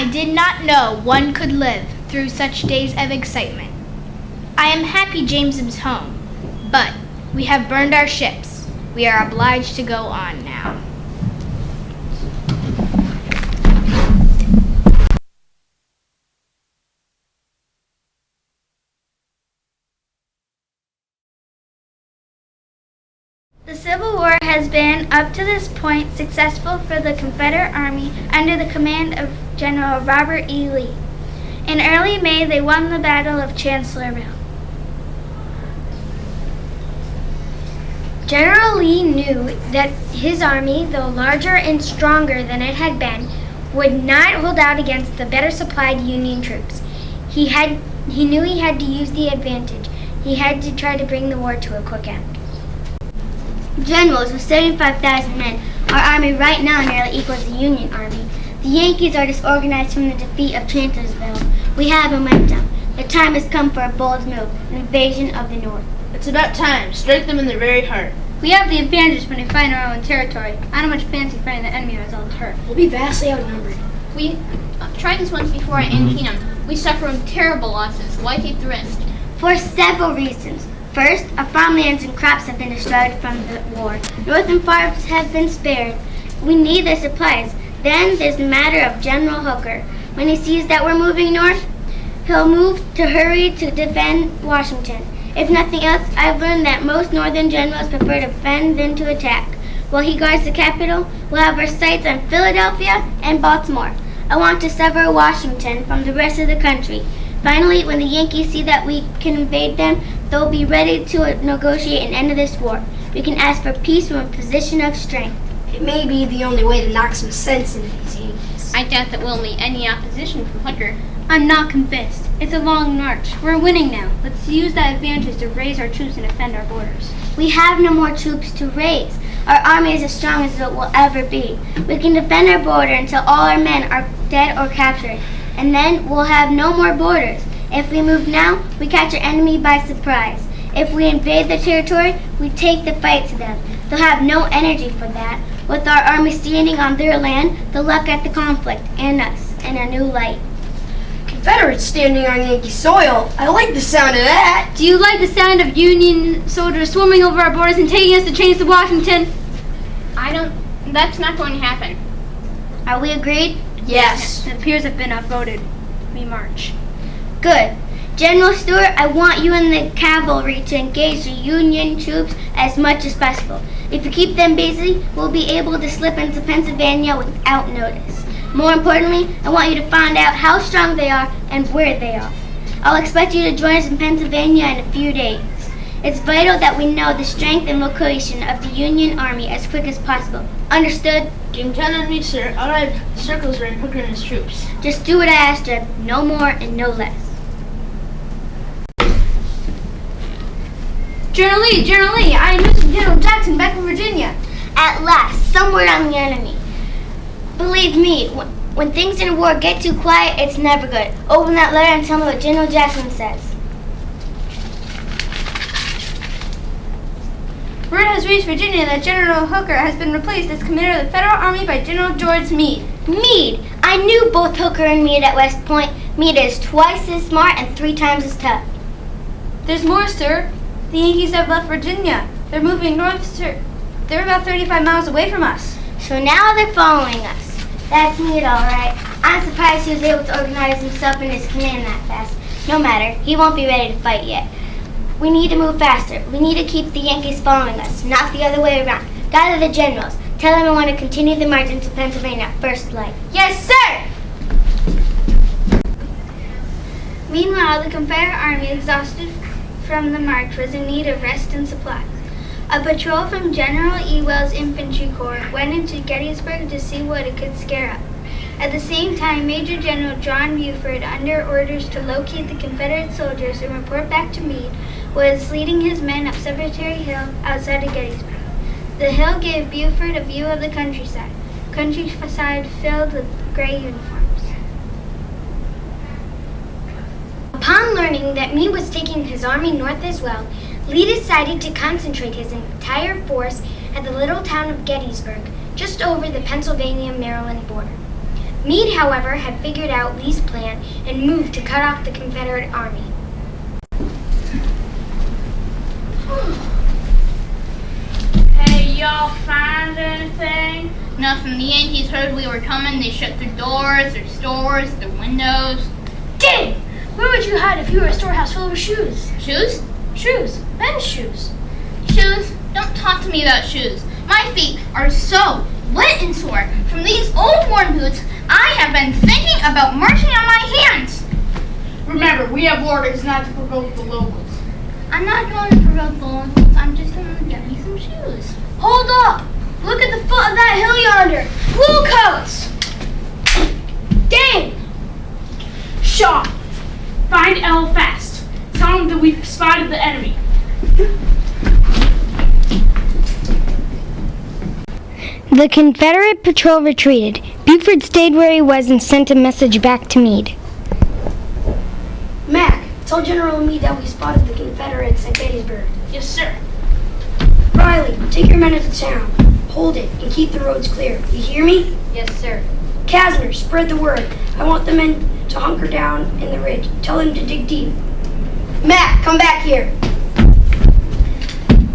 I did not know one could live through such days of excitement. I am happy James is home, but we have burned our ships. We are obliged to go on now. The Civil War has been, up to this point, successful for the Confederate Army under the command of General Robert E. Lee. In early May, they won the Battle of Chancellorsville. General Lee knew that his army, though larger and stronger than it had been, would not hold out against the better supplied Union troops. He knew he had to use the advantage. He had to try to bring the war to a quick end. Generals, with 75,000 men, our army right now nearly equals the Union Army. The Yankees are disorganized from the defeat of Chancellorsville. We have momentum. The time has come for a bold move, an invasion of the North. It's about time. Strike them in their very heart. We have the advantage when we fight our own territory. I don't much fancy fighting the enemy on his own turf. We'll be vastly outnumbered. We tried this once before at Antietam. We suffered terrible losses. Why take the risk? For several reasons. First, our farmlands and crops have been destroyed from the war. Northern farms have been spared. We need their supplies. Then there's the matter of General Hooker. When he sees that we're moving north, he'll move to hurry to defend Washington. If nothing else, I've learned that most northern generals prefer to defend than to attack. While he guards the capital, we'll have our sights on Philadelphia and Baltimore. I want to sever Washington from the rest of the country. Finally, when the Yankees see that we can invade them, they'll be ready to negotiate an end to this war. We can ask for peace from a position of strength. It may be the only way to knock some sense into these Yankees. I doubt that we'll meet any opposition from Hooker. I'm not convinced. It's a long march. We're winning now. Let's use that advantage to raise our troops and defend our borders. We have no more troops to raise. Our army is as strong as it will ever be. We can defend our border until all our men are dead or captured, and then we'll have no more borders. If we move now, we catch our enemy by surprise. If we invade their territory, we take the fight to them. They'll have no energy for that. With our army standing on their land, they'll look at the conflict and us in a new light. Confederates standing on Yankee soil. I like the sound of that. Do you like the sound of Union soldiers swarming over our borders and taking us to chains to Washington? That's not going to happen. Are we agreed? Yes. The peers have been outvoted. We march. Good. General Stewart, I want you and the cavalry to engage the Union troops as much as possible. If you keep them busy, we'll be able to slip into Pennsylvania without notice. More importantly, I want you to find out how strong they are and where they are. I'll expect you to join us in Pennsylvania in a few days. It's vital that we know the strength and location of the Union Army as quick as possible. Understood? You can count on me, sir. I'll drive circles around Hooker and his troops. Just do what I asked you, no more and no less. General Lee, I am Mr. General Jackson back from Virginia. At last, some word on the enemy. Believe me, when things in a war get too quiet, it's never good. Open that letter and tell me what General Jackson says. Word has reached Virginia that General Hooker has been replaced as commander of the Federal Army by General George Meade. Meade! I knew both Hooker and Meade at West Point. Meade is twice as smart and 3 times as tough. There's more, sir. The Yankees have left Virginia. They're moving north, sir. They're about 35 miles away from us. So now they're following us. That's Meade, all right. I'm surprised he was able to organize himself and his command that fast. No matter, he won't be ready to fight yet. We need to move faster. We need to keep the Yankees following us, not the other way around. Gather the generals. Tell them I want to continue the march into Pennsylvania at first light. Yes, sir! Meanwhile, the Confederate Army, exhausted from the march, was in need of rest and supplies. A patrol from General Ewell's Infantry Corps went into Gettysburg to see what it could scare up. At the same time, Major General John Buford, under orders to locate the Confederate soldiers and report back to Meade, was leading his men up Cemetery Hill outside of Gettysburg. The hill gave Buford a view of the countryside filled with gray uniforms. Upon learning that Meade was taking his army north as well, Lee decided to concentrate his entire force at the little town of Gettysburg, just over the Pennsylvania-Maryland border. Meade, however, had figured out Lee's plan and moved to cut off the Confederate army. Hey, y'all find anything? Nothing. The Yankees heard we were coming. They shut their doors, their stores, their windows. Dang! Where would you hide if you were a storehouse full of shoes? Shoes? Shoes. Men's shoes. Shoes? Don't talk to me about shoes. My feet are so wet and sore from these old worn boots. I have been thinking about marching on my hands. Remember, we have orders not to provoke the locals. I'm not going to provoke the locals. I'm just going to get me some shoes. Hold up! Look at the foot of that hill yonder. Blue coats! Dang! Shaw, find L fast. Tell him that we've spotted the enemy. The Confederate patrol retreated. Buford stayed where he was and sent a message back to Meade. Mac, tell General Meade that we spotted the Confederates at Gettysburg. Yes, sir. Riley, take your men into town. Hold it and keep the roads clear. You hear me? Yes, sir. Kasner, spread the word. I want the men to hunker down in the ridge. Tell them to dig deep. Mac, come back here.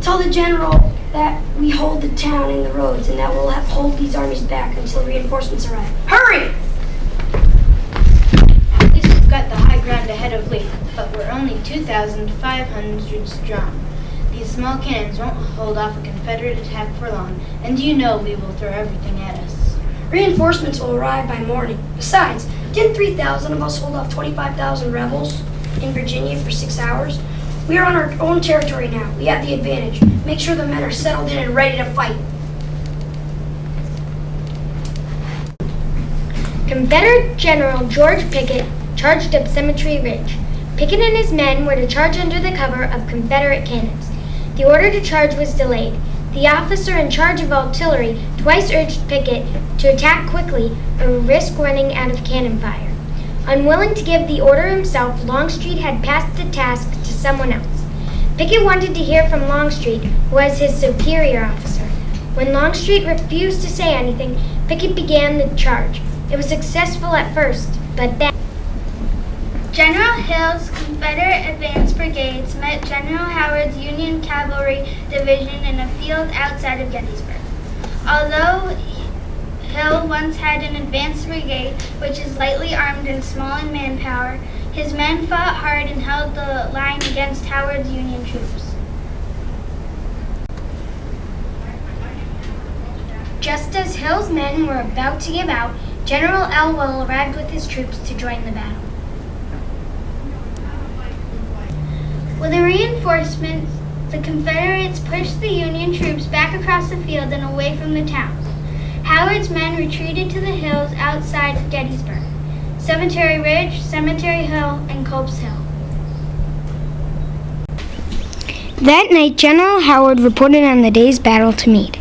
Tell the general that we hold the town and the roads and that we'll hold these armies back until reinforcements arrive. Hurry! At least we've got the high ground ahead of Lee, but we're only 2,500 strong. These small cannons won't hold off a Confederate attack for long, and you know we will throw everything at us. Reinforcements will arrive by morning. Besides, didn't 3,000 of us hold off 25,000 rebels in Virginia for 6 hours? We are on our own territory now. We have the advantage. Make sure the men are settled in and ready to fight. Confederate General George Pickett charged up Cemetery Ridge. Pickett and his men were to charge under the cover of Confederate cannons. The order to charge was delayed. The officer in charge of artillery twice urged Pickett to attack quickly or risk running out of cannon fire. Unwilling to give the order himself, Longstreet had passed the task to someone else. Pickett wanted to hear from Longstreet, who was his superior officer. When Longstreet refused to say anything, Pickett began the charge. It was successful at first, but then General Hill's Confederate advance brigades met General Howard's Union Cavalry Division in a field outside of Gettysburg. Although Hill once had an advance brigade, which is lightly armed and small in manpower, his men fought hard and held the line against Howard's Union troops. just as Hill's men were about to give out, General Elwell arrived with his troops to join the battle. With the reinforcements, the Confederates pushed the Union troops back across the field and away from the towns. Howard's men retreated to the hills outside Gettysburg: Cemetery Ridge, Cemetery Hill, and Culp's Hill. That night, General Howard reported on the day's battle to Meade.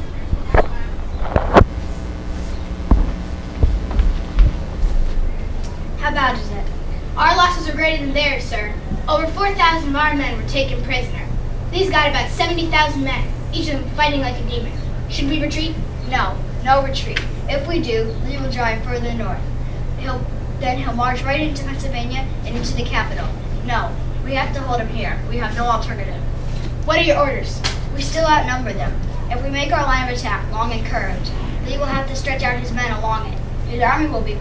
How bad is it? Our losses are greater than theirs, sir. Over 4,000 of our men were taken prisoner. These got about 70,000 men, each of them fighting like a demon. Should we retreat? No retreat. If we do, Lee will drive further north. He'll march right into Pennsylvania and into the capital. No, we have to hold him here. We have no alternative. What are your orders? We still outnumber them. If we make our line of attack long and curved, Lee will have to stretch out his men along it. His army will be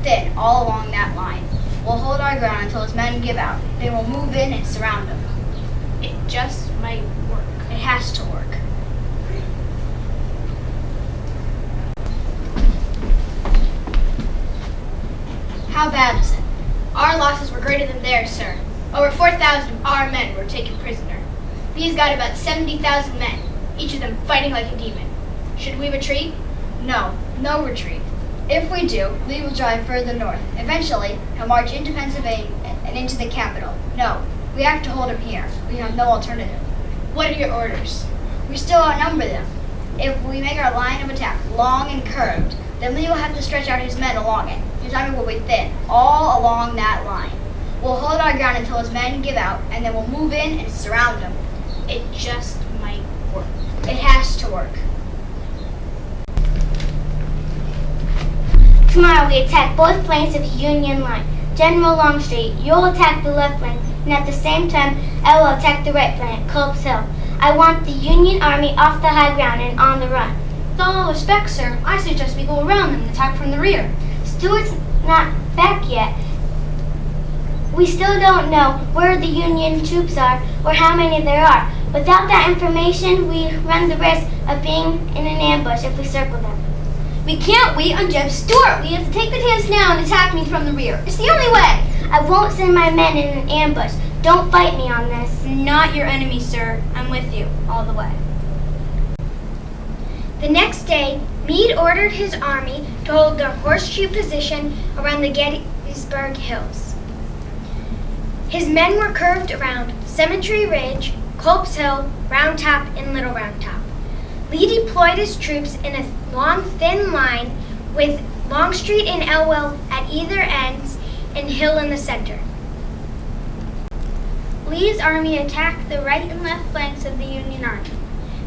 thin all along that line. We'll hold our ground until his men give out. Then we'll move in and surround him. It just might work. It has to work. How bad is it? Our losses were greater than theirs, sir. Over 4,000 of our men were taken prisoner. These got about 70,000 men, each of them fighting like a demon. Should we retreat? No retreat. If we do, Lee will drive further north. Eventually, he'll march into Pennsylvania and into the capital. No, we have to hold him here. We have no alternative. What are your orders? We still outnumber them. If we make our line of attack long and curved, then Lee will have to stretch out his men along it. His army will be thin, all along that line. We'll hold our ground until his men give out, and then we'll move in and surround him. It just might work. It has to work. Tomorrow we attack both flanks of the Union line. General Longstreet, you'll attack the left flank, and at the same time, I will attack the right flank at Culp's Hill. I want the Union Army off the high ground and on the run. With all respect, sir, I suggest we go around them and attack from the rear. Stuart's not back yet. We still don't know where the Union troops are or how many there are. Without that information, we run the risk of being in an ambush if we circle them. We can't wait on Jeb Stuart. We have to take the chance now and attack me from the rear. It's the only way. I won't send my men in an ambush. Don't fight me on this. Not your enemy, sir. I'm with you all the way. The next day, Meade ordered his army to hold their horseshoe position around the Gettysburg Hills. His men were curved around Cemetery Ridge, Culp's Hill, Round Top, and Little Round Top. Lee deployed his troops in a long, thin line with Longstreet and Elwell at either ends and Hill in the center. Lee's army attacked the right and left flanks of the Union Army.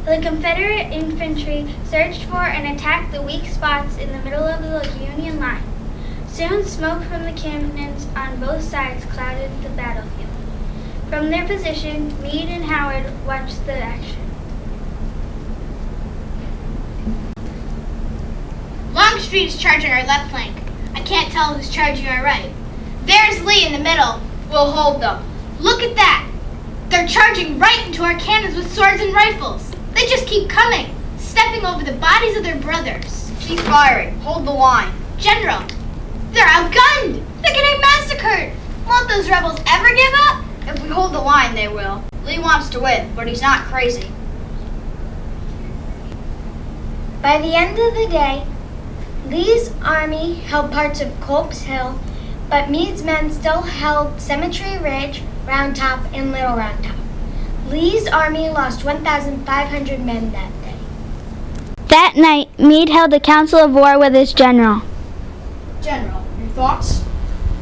The Confederate infantry searched for and attacked the weak spots in the middle of the Union line. Soon, smoke from the cannons on both sides clouded the battlefield. From their position, Meade and Howard watched the action. Longstreet is charging our left flank. I can't tell who's charging our right. There's Lee in the middle. We'll hold them. Look at that! They're charging right into our cannons with swords and rifles. They just keep coming, stepping over the bodies of their brothers. Keep firing. Hold the line. General, they're outgunned! They're getting massacred! Won't those rebels ever give up? If we hold the line, they will. Lee wants to win, but he's not crazy. By the end of the day, Lee's army held parts of Culp's Hill, but Meade's men still held Cemetery Ridge, Round Top, and Little Round Top. Lee's army lost 1,500 men that day. That night, Meade held a council of war with his general. General, your thoughts?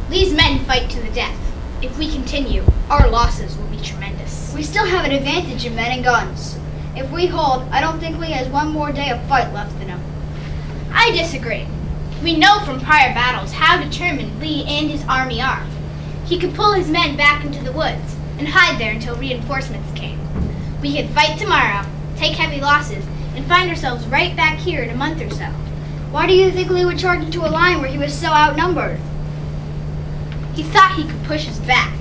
Lee's men fight to the death. If we continue, our losses will be tremendous. We still have an advantage in men and guns. If we hold, I don't think Lee has one more day of fight left in him. I disagree. We know from prior battles how determined Lee and his army are. He could pull his men back into the woods and hide there until reinforcements came. We could fight tomorrow, take heavy losses, and find ourselves right back here in a month or so. Why do you think Lee would charge into a line where he was so outnumbered? He thought he could push us back.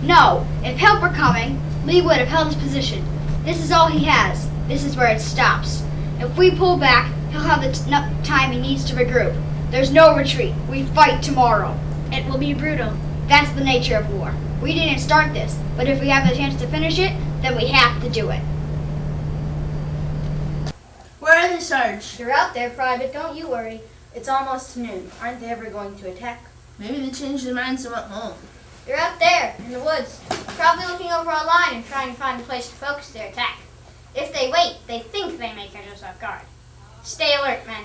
No, if help were coming, Lee would have held his position. This is all he has. This is where it stops. If we pull back, he'll have the time he needs to regroup. There's no retreat. We fight tomorrow. It will be brutal. That's the nature of war. We didn't start this, but if we have the chance to finish it, then we have to do it. Where are they, Sarge? You're out there, Private. Don't you worry. It's almost noon. Aren't they ever going to attack? Maybe they changed their minds and went home. You're out there, in the woods, probably looking over our line and trying to find a place to focus their attack. If they wait, they think they may catch us off guard. Stay alert, men.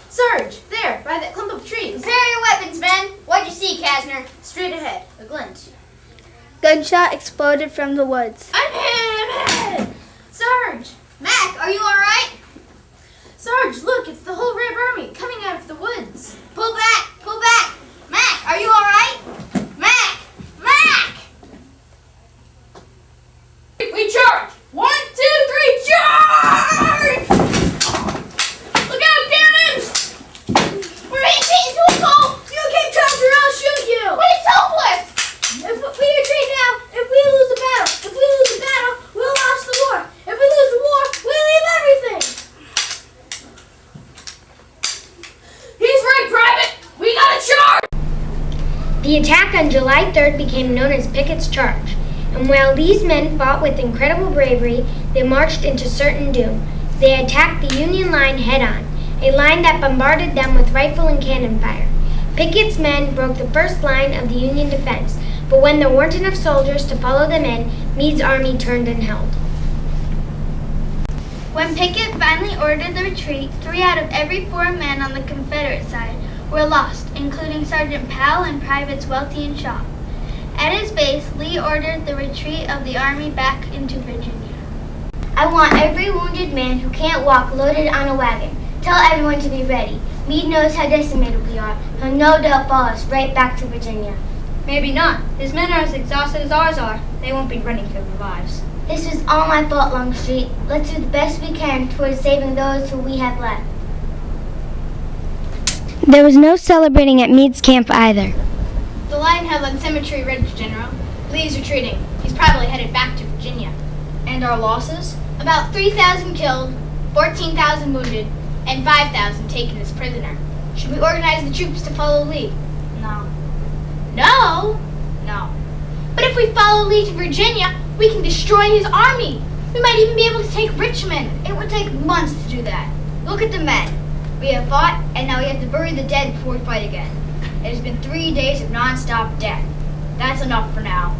Sarge, there, by that clump of trees. Prepare your weapons, men. What'd you see, Kasner? Straight ahead, a glint. Gunshot exploded from the woods. I'm hit! Sarge! Mac, are you all right? Sarge, look, it's the whole Red Army coming out of the woods. Pull back! Pull back! Mac, are you all right? Mac! Mac! We charge! 1, 2, 3, charge! Look out, cannons! We're being into a hole! You keep charging or I'll shoot you! But it's hopeless! If we retreat now, if we lose the battle, we'll lose the war. If we lose the war, we'll leave everything. He's right, Private. We gotta charge. The attack on July 3rd became known as Pickett's Charge, and while these men fought with incredible bravery, they marched into certain doom. They attacked the Union line head-on, a line that bombarded them with rifle and cannon fire. Pickett's men broke the first line of the Union defense, but when there weren't enough soldiers to follow them in, Meade's army turned and held. When Pickett finally ordered the retreat, 3 out of every 4 men on the Confederate side were lost, including Sergeant Powell and Privates Welty and Shaw. At his base, Lee ordered the retreat of the army back into Virginia. I want every wounded man who can't walk loaded on a wagon. Tell everyone to be ready. Meade knows how decimated we are. He'll no doubt follow us right back to Virginia. Maybe not. His men are as exhausted as ours are. They won't be running for their lives. This was all my fault, Longstreet. Let's do the best we can towards saving those who we have left. There was no celebrating at Meade's camp either. The line held on Cemetery Ridge, General. Lee's retreating. He's probably headed back to Virginia. And our losses? About 3,000 killed, 14,000 wounded, and 5,000 taken as prisoner. Should we organize the troops to follow Lee? No. No? No. But if we follow Lee to Virginia, we can destroy his army. We might even be able to take Richmond. It would take months to do that. Look at the men. We have fought, and now we have to bury the dead before we fight again. It has been 3 days of non-stop death. That's enough for now.